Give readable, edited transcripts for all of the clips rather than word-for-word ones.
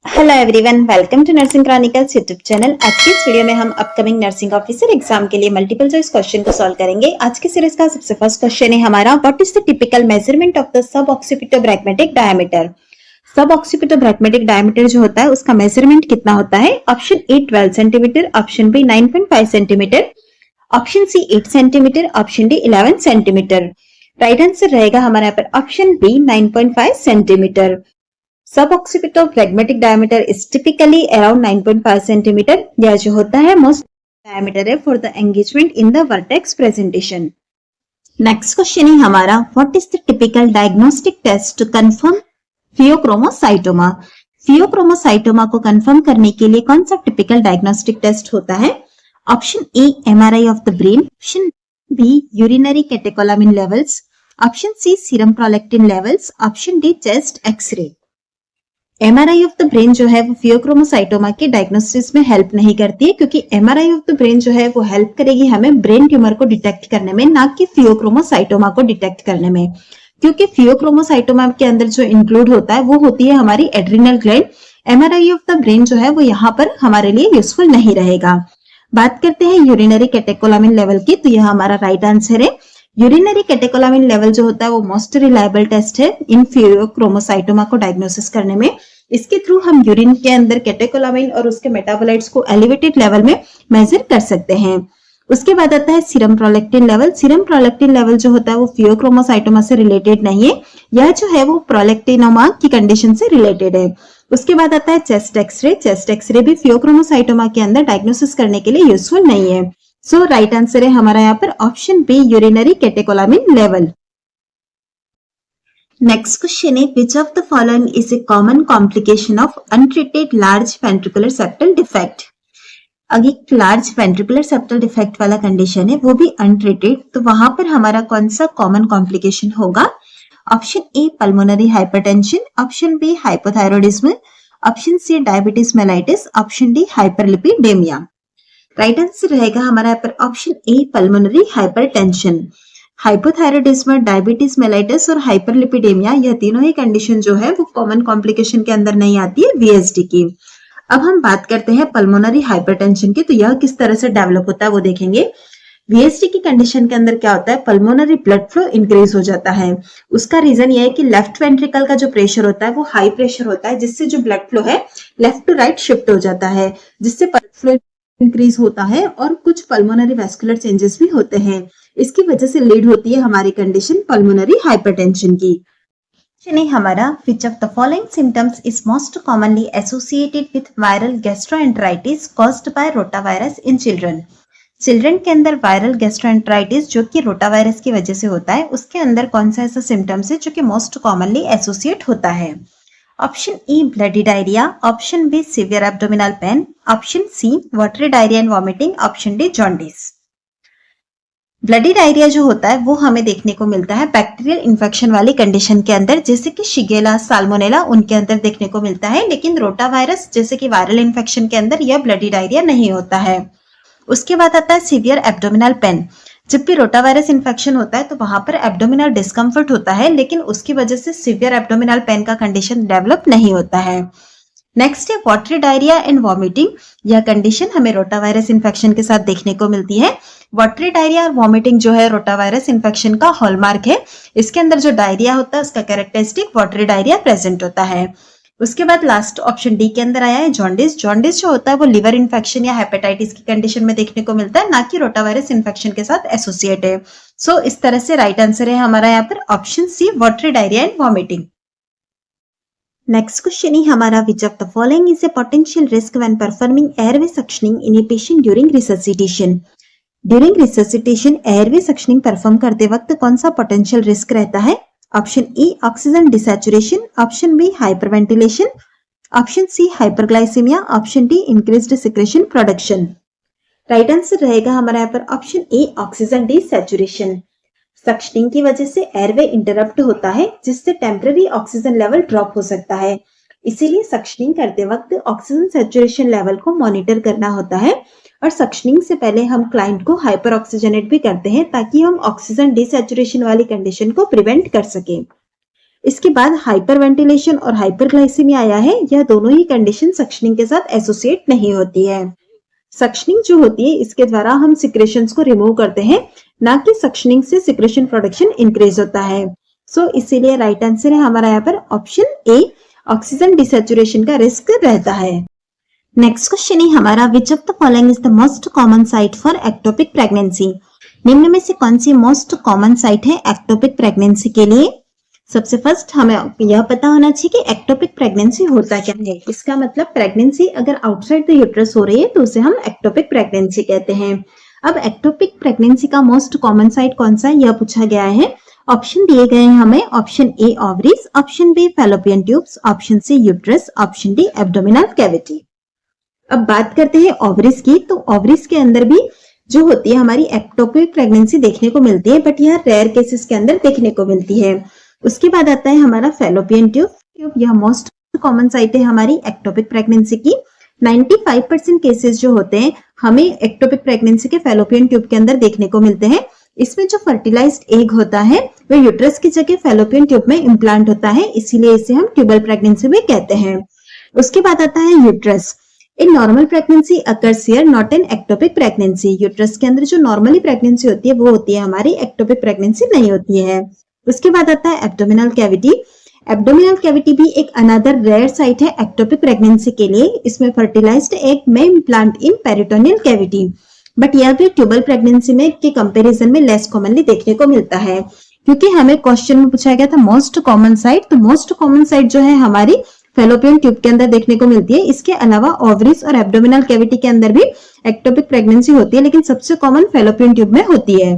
Hello everyone, welcome to nursing chronicles YouTube channel. आज की इस वीडियो में हम अपकमिंग नर्सिंग ऑफिसर एग्जाम के लिए मल्टीपल चॉइस क्वेश्चन को सॉल्व करेंगे। आज की सीरीज का सबसे फर्स्ट क्वेश्चन है हमारा, what is the typical measurement of the sub occipito bregmatic diameter. Sub occipito bregmatic diameter जो होता है उसका मेजरमेंट कितना होता है? Option A 12 centimetre, option B 9.5 centimetre, option C 8 centimetre, option D 11 centimetre. Right answer रहेगा हमारा यहाँ पर option B 9.5 centimetre. Suboccipito phlegmatic diameter is typically around 9.5 centimeter। यह जो होता है मोस्ट diameter है for the engagement in the vertex presentation। Next question है हमारा, what is the typical diagnostic test to confirm pheochromocytoma. Pheochromocytoma को confirm करने के लिए कौन सा टिपिकल डायग्नोस्टिक टेस्ट होता है? Option A MRI of the brain, option B urinary catecholamine levels, option C serum prolactin levels, option D chest x-ray. MRI of the brain जो है वो फियोक्रोमोसाइटोमा के डायग्नोसिस में हेल्प नहीं करती है, क्योंकि एमआरआई ऑफ द ब्रेन जो है वो हेल्प करेगी हमें ब्रेन ट्यूमर को डिटेक्ट करने में, ना कि फियोक्रोमोसाइटोमा को डिटेक्ट करने में। क्योंकि फियोक्रोमोसाइटोमा के अंदर जो इंक्लूड होता है वो होती है हमारी adrenal gland. MRI of the brain जो है वो यहाँ पर हमारे लिए यूजफुल नहीं रहेगा। बात करते हैं यूरिनरी कैटेकोलामिन लेवल की, तो यह हमारा राइट आंसर है। यूरिनरी कैटेकोलामिन लेवल जो होता है वो मोस्ट रिलायबल टेस्ट है इन फियोक्रोमोसाइटोमा को डायग्नोसिस करने में। इसके थ्रू हम यूरिन के अंदर कैटेकोलामिन और उसके मेटाबोलाइट्स को एलिवेटेड लेवल में मेजर कर सकते हैं। उसके बाद आता है serum prolactin level. Serum prolactin level जो होता है वो फियोक्रोमोसाइटोमा से रिलेटेड नहीं है, यह जो है वो प्रोलैक्टिनोमा की कंडीशन से रिलेटेड है। उसके बाद आता है चेस्ट एक्सरे। चेस्ट एक्सरे भी फियोक्रोमोसाइटोमा के अंदर डायग्नोसिस करने के लिए यूजफुल नहीं है। सो राइट आंसर है हमारा यहाँ पर option B urinary catecholamine level. Next question है, which of the following is a common complication of untreated large ventricular septal defect. अगर एक लार्ज वेंट्रिकुलर सेप्टल डिफेक्ट वाला कंडीशन है वो भी अनट्रीटेड, तो वहां पर हमारा कौन सा कॉमन कॉम्प्लिकेशन होगा? Option A pulmonary hypertension, option B hypothyroidism, option C diabetes mellitus, option D hyperlipidemia. Right answer रहेगा हमारा यहाँ पर option A pulmonary hypertension. Hypothyroidism, diabetes mellitus और हाइपरलिपिडेमिया, यह तीनों ही कंडीशन जो है वो कॉमन कॉम्प्लिकेशन के अंदर नहीं आती है वीएसडी की। अब हम बात करते हैं पल्मोनरी हाइपरटेंशन की, तो यह किस तरह से डेवलप होता है वो देखेंगे। वीएसडी की कंडीशन के अंदर क्या होता है, पल्मोनरी ब्लड फ्लो इंक्रीज हो जाता है। उसका रीजन यह है कि लेफ्ट वेंट्रिकल का जो प्रेशर होता है वो हाई प्रेशर होता है, जिससे जो ब्लड फ्लो है लेफ्ट टू राइट शिफ्ट हो जाता है, जिससे ब्लड फ्लो इंक्रीज होता है और कुछ पल्मोनरी वैस्कुलर चेंजेस भी होते हैं। इसकी वजह से लीड होती है हमारी कंडीशन पल्मोनरी हाइपरटेंशन की। क्वेश्चन है हमारा, which of the following symptoms is most commonly associated with viral gastroenteritis caused by rotavirus in children. Children के अंदर वायरल गैस्ट्रोएंटेराइटिस जो कि रोटावायरस की वजह से होता है, उसके अंदर कौन सा ऐसा सिम्टम्स है जो कि मोस्ट कॉमनली एसोसिएट होता है? Option E bloody diarrhoea, option B severe abdominal pain, option C watery diarrhoea and vomiting, option D jaundice. Bloody diarrhoea जो होता है वो हमें देखने को मिलता है बैक्टीरियल इन्फेक्शन वाली कंडीशन के अंदर, जैसे कि शिगेला, साल्मोनेला, उनके अंदर देखने को मिलता है। लेकिन रोटावायरस जैसे कि वायरल इन्फेक्शन के अंदर यह ब्लडी डायरिया नहीं होता है। उसके बाद आता है सीवियर एब्डोमिनल पेन। जब भी रोटावायरस इन्फेक्शन होता है तो वहां पर एब्डोमिनल डिस्कम्फर्ट होता है, लेकिन उसकी वजह से सीवियर एब्डोमिनल पेन का कंडीशन डेवलप नहीं होता है। नेक्स्ट है वाटरी डायरिया एंड वॉमिटिंग। यह कंडीशन हमें रोटावायरस इन्फेक्शन के साथ देखने को मिलती है। वाटरी डायरिया और वॉमिटिंग जो है रोटावायरस इन्फेक्शन का हॉलमार्क है। इसके अंदर जो डायरिया होता है उसका कैरेक्टरिस्टिक वाटरी डायरिया प्रेजेंट होता है। उसके बाद लास्ट ऑप्शन डी के अंदर आया है जॉन्डिस। जॉन्डिस जो होता है वो लिवर इन्फेक्शन या हेपेटाइटिस की कंडीशन में देखने को मिलता है, ना कि रोटावायरस इन्फेक्शन के साथ एसोसिएट है। सो इस तरह से राइट आंसर है हमारा यहाँ पर option C watery diarrhoea and vomiting. Next question है हमारा, which of the following is a potential risk when performing airway suctioning in a patient during resuscitation. During resuscitation airway suctioning perform करते वक्त कौन सा पोटेंशियल रिस्क रहता है? Option E oxygen desaturation, option B hyperventilation, option C hyperglycaemia, option D increased secretion production. Right answer रहेगा हमारा यहाँ पर option A oxygen desaturation. Suctioning की वजह से एयरवे इंटरप्ट होता है, जिससे टेम्पररी ऑक्सीजन लेवल ड्रॉप हो सकता है। इसीलिए सक्शनिंग करते वक्त ऑक्सीजन सैचुरेशन लेवल को मॉनिटर करना होता है, और सक्शनिंग से पहले हम क्लाइंट को हाइपर ऑक्सीजनेट भी करते हैं ताकि हम ऑक्सीजन डिसैचुरेशन वाली कंडीशन को प्रिवेंट कर सकें। इसके बाद हाइपरवेंटिलेशन और हाइपरग्लाइसीमिया आया है। यह दोनों ही कंडीशन सक्शनिंग के साथ एसोसिएट नहीं होती है। सक्शनिंग जो होती है इसके द्वारा हम सिक्रेशंस को रिमूव करते हैं, ना कि सक्शनिंग से सिक्रेशन प्रोडक्शन इंक्रीज होता है। सो इसीलिए राइट आंसर है हमारा यहाँ पर ऑप्शन ए, ऑक्सीजन डिसैचुरेशन का रिस्क रहता है। नेक्स्ट क्वेश्चन है हमारा, which of the following is the most common site for ectopic pregnancy. निम्न में से कौन सी मोस्ट कॉमन साइट है एक्टोपिक प्रेगनेंसी के लिए? सबसे फर्स्ट हमें यह पता होना चाहिए कि एक्टोपिक प्रेगनेंसी होता क्या है। इसका मतलब प्रेगनेंसी अगर आउटसाइड द यूट्रस हो रही है तो उसे हम एक्टोपिक प्रेगनेंसी कहते हैं। अब एक्टोपिक प्रेगनेंसी का मोस्ट कॉमन साइट कौन सा है यह पूछा गया है। ऑप्शन दिए गए हैं हमें, option A ovaries, option B fallopian tubes, option C uterus, option D abdominal cavity. अब बात करते हैं ओवरीज की, तो ओवरीज के अंदर भी जो होती है हमारी एक्टोपिक प्रेगनेंसी देखने को मिलती है, बट यह रेयर केसेस के अंदर देखने को मिलती है। उसके बाद आता है हमारा फैलोपियन ट्यूब, यह मोस्ट कॉमन साइट है हमारी एक्टोपिक प्रेगनेंसी की। 95% केसेस जो होते हैं हमें एक्टोपिक प्रेगनेंसी के फैलोपियन ट्यूब के अंदर देखने को मिलते हैं। इसमें जो फर्टिलाइज्ड एग होता है वह यूट्रस की जगह फैलोपियन ट्यूब में इम्प्लांट होता है, इसीलिए इसे हम ट्यूबल प्रेगनेंसी भी कहते हैं। उसके बाद आता है uterus. In normal pregnancy occurs here, not in ectopic pregnancy. Uterus के अंदर जो नॉर्मली प्रेगनेंसी होती है वो होती है हमारी, एक्टोपिक प्रेगनेंसी नहीं होती है। उसके बाद आता है एब्डोमिनल कैविटी। एब्डोमिनल कैविटी भी एक अनदर रेयर साइट है एक्टोपिक प्रेगनेंसी के लिए। इसमें फर्टिलाइज्ड एग में implant in peritoneal cavity, but यह भी ट्यूबल प्रेगनेंसी में के कंपैरिजन में लेस कॉमनली देखने को मिलता है, क्योंकि हमें क्वेश्चन में पूछा गया था मोस्ट कॉमन साइट, तो मोस्ट कॉमन साइट जो है हमारी फैलोपियन ट्यूब के अंदर देखने को मिलती है। इसके अलावा ओवरीज और एब्डोमिनल कैविटी के अंदर भी एक्टोपिक प्रेगनेंसी होती है, लेकिन सबसे कॉमन फैलोपियन ट्यूब में होती है।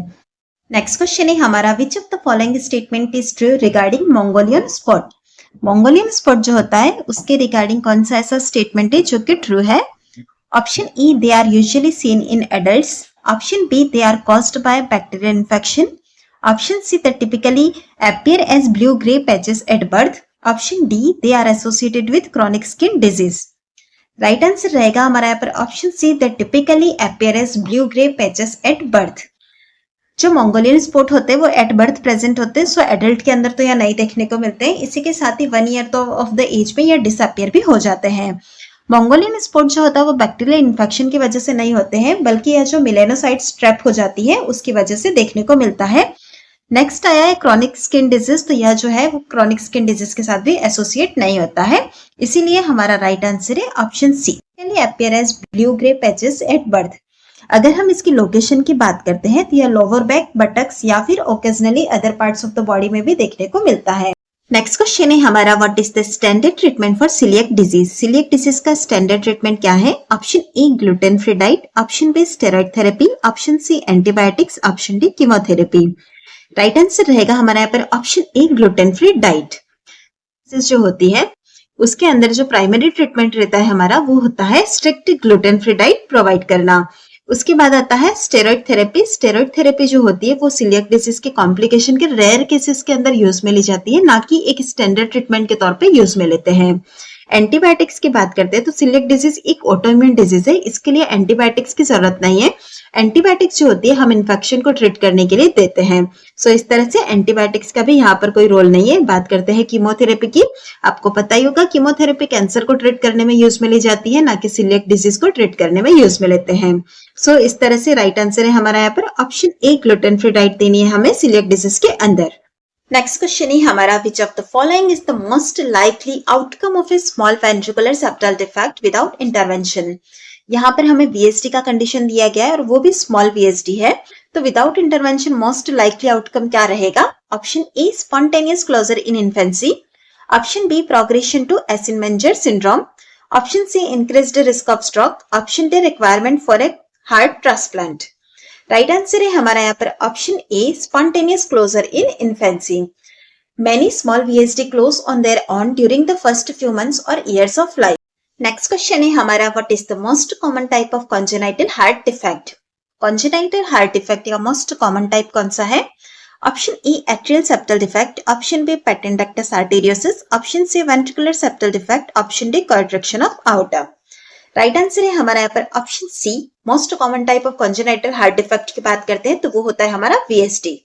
नेक्स्ट क्वेश्चन है हमारा, which of the following statement is true regarding Mongolian spot. Mongolian spot जो होता है उसके रिगार्डिंग कौन सा ऐसा स्टेटमेंट है जो कि ट्रू है? Option E, they are usually seen in adults, option B, they are caused by bacterial infection, option C, they typically appear as blue grey patches at birth, option D, they are associated with chronic skin disease. Right answer रहेगा हमारा यहाँ पर option C, they typically appear as blue grey patches at birth. जो Mongolian spot होते हैं वो at birth present होते हैं, सो एडल्ट के अंदर तो यह नहीं देखने को मिलते हैं। इसी के साथ ही 1 ईयर तो ऑफ द एज में यह डिसअपियर भी हो जाते हैं। मंगोलियन स्पॉट जो होता है वो बैक्टीरियल इन्फेक्शन की वजह से नहीं होते हैं, बल्कि यह जो मेलेनोसाइट्स ट्रैप हो जाती है उसकी वजह से देखने को मिलता है। नेक्स्ट आया है क्रॉनिक स्किन डिजीज, तो यह जो है वो क्रॉनिक स्किन डिजीज के साथ भी एसोसिएट नहीं होता है, इसीलिए हमारा राइट आंसर है option C, appear as blue grey patches at birth. अगर हम इसकी लोकेशन की बात करते हैं तो यह लोअर बैक, बटक्स या फिर occasionally other parts of the body में भी देखने को मिलता है। नेक्स्ट क्वेश्चन है हमारा, what is the standard treatment for coeliac disease. Coeliac disease का स्टैंडर्ड ट्रीटमेंट क्या है? Option A, gluten free diet, option B, steroid therapy, option C, antibiotics, option D, chemotherapy. Right answer रहेगा हमारा यहाँ पर option A, gluten free diet. जो होती है उसके अंदर जो प्राइमरी ट्रीटमेंट रहता है हमारा वो होता है strict gluten free diet provide करना। उसके बाद आता है स्टेरॉइड थेरेपी। स्टेरॉइड थेरेपी जो होती है वो सीलिएक डिजीज के कॉम्प्लिकेशन के रेयर केसेस के अंदर यूज में ली जाती है, ना कि एक स्टैंडर्ड ट्रीटमेंट के तौर पे यूज में लेते हैं। एंटीबायोटिक्स की बात करते हैं तो सीलिएक डिजीज एक ऑटोइम्यून डिजीज है, इसके लिए एंटीबायोटिक्स की जरूरत नहीं है। एंटीबायोटिक्स जो होती है हम इन्फेक्शन को ट्रीट करने के लिए देते हैं, सो इस तरह से एंटीबायोटिक्स का भी यहाँ पर कोई रोल नहीं है। बात करते हैं कीमोथेरेपी की। आपको पता ही होगा कीमोथेरेपी कैंसर को ट्रीट करने में यूज में ली जाती है, ना कि सीलिएक डिजीज को ट्रीट करने में यूज में लेते हैं। सो इस तरह से राइट आंसर है हमारा यहाँ पर option A, gluten free diet देनी है हमें सीलिएक डिजीज के अंदर। नेक्स्ट क्वेश्चन है हमारा, which of the following is the most likely outcome of A small ventricular septal defect without intervention. यहाँ पर हमें VSD का कंडीशन दिया गया है और वो भी स्मॉल VSD है, तो without intervention most likely outcome क्या रहेगा? Option A, spontaneous closure in infancy, option B, progression to Eisenmenger syndrome, option C, increased risk of stroke, option D, requirement for a heart transplant. Right answer है हमारा यहाँ पर option A, spontaneous closure in infancy. Many small VSD close on their own during the first few months or years of life. Next question है हमारा, what is the most common type of congenital heart defect. Congenital heart defect का most common type कौन सा है? Option E, atrial septal defect, option B, patent ductus arteriosis, option C, ventricular septal defect, option D, contraction of aorta. Right answer है हमारा यहाँ पर option C, most common type of congenital heart defect की बात करते हैं तो वो होता है हमारा VSD।